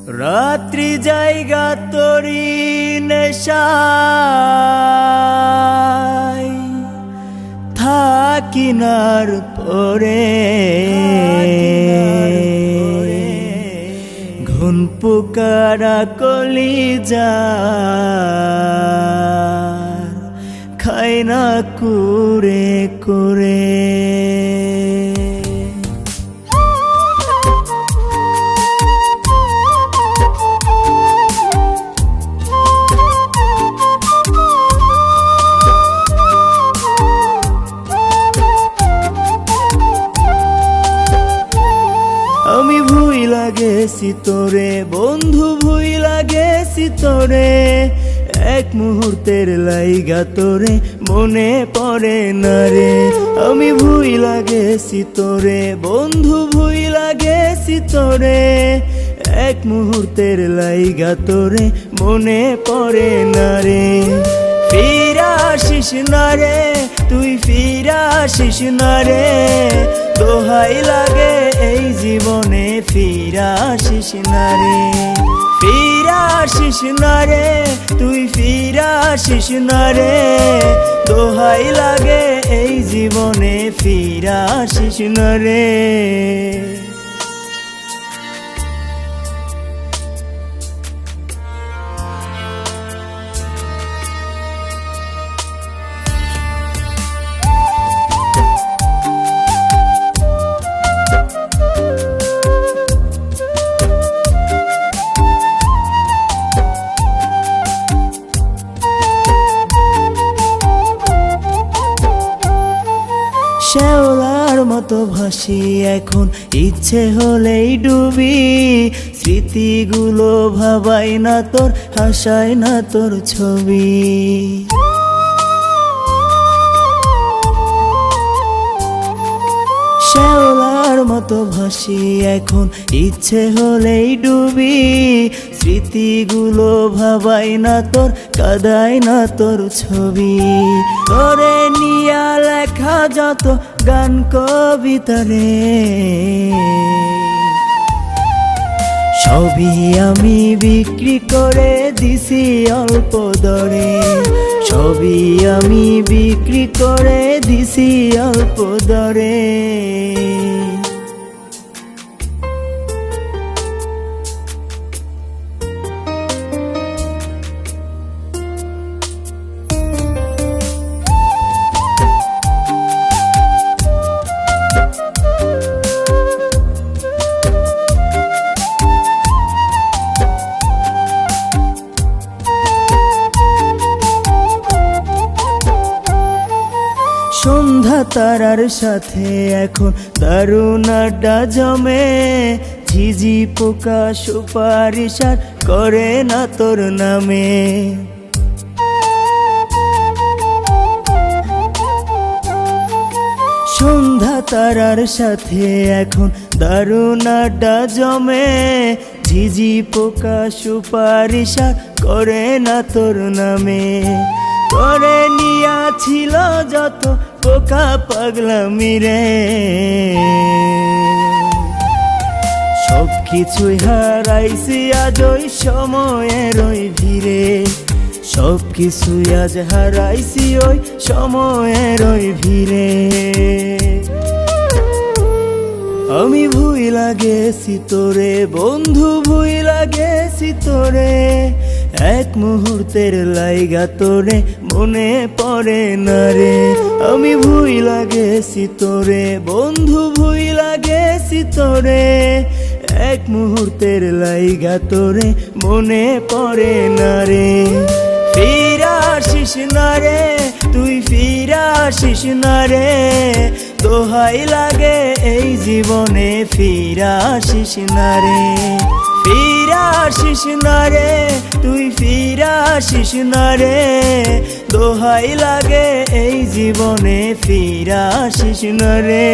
রাত্রি জায়গা তোরি নেশায় থাকিনার পরে ঘুন পুকারা কলিজা খাই না কুরে কুরে। আমি ভুইলা গেছি তোরে বন্ধু, ভুইলা গেছি তোরে, এক মুহূর্তের লাইগা তোরে মনে পড়ে না রে। আমি ভুইলা গেছি তোরে বন্ধু, ভুইলা গেছি তোরে, এক মুহূর্তের লাইগা তোরে মনে পড়ে না রে। ফিরা আসিস না রে, তুই ফিরা আসিস না রে, দোহাই লাগে এই জীবনে ফিরা আসিস না রে। ফিরা আসিস না রে, তুই ফিরা আসিস না রে, দোহাই লাগে এই জীবনে ফিরা আসিস না রে। শ্যাওলার মতো ভাসি এখন, ইচ্ছে হলেই ডুবি, স্মৃতিগুলো ভাবাই না তোর, হাসায় না তোর ছবি। শ্যাওলার মতো ভাসি এখন, ইচ্ছে হলেই ডুবি, স্মৃতিগুলো ভাবাই না তোর, কাদাই না তোর ছবি। তোরে নিয়া লেখা যত গান কবিতা রে, সবই আমি বিক্রি করে দিছি অল্প দরে, সবই আমি বিক্রি করে দিছি অল্প দরে। সন্ধ্যা তারার সাথে এখন দারুণ আড্ডা জমে, ঝিঝি পোকা সুপারিশ আর করে না তোর নামে। সন্ধ্যা তারার সাথে এখন দারুণ আড্ডা জমে, ঝিঝি পোকা সুপারিশ আর করে না তোর নামে। তোরে নিয়া ছিল যত পোকা পাগলামি রে, সব কিছুই হারাইছি আজ ওই সময়ের ওই ভিড়ে, সব কিছুই আজ হারাইছি ওই সময়ের ওই ভিড়ে। আমি ভুইলা গেছি তোরে বন্ধু, ভুইলা গেছি তোরে, এক মুহূর্তের লাইগা তোরে মনে পড়ে না রে। আমি ভুইলা গেছি তোরে বন্ধু, ভুইলা গেছি তোরে, এক মুহূর্তের লাইগা তোরে মনে পড়ে না রে। ফিরা আসিস না রে, তুই ফিরা আসিস না রে, দোহাই লাগে এই জীবনে ফিরা আসিস না রে। ফিরা আসিস না রে, তুই ফিরা আসিস না রে, দোহাই লাগে এই জীবনে ফিরা আসিস না রে।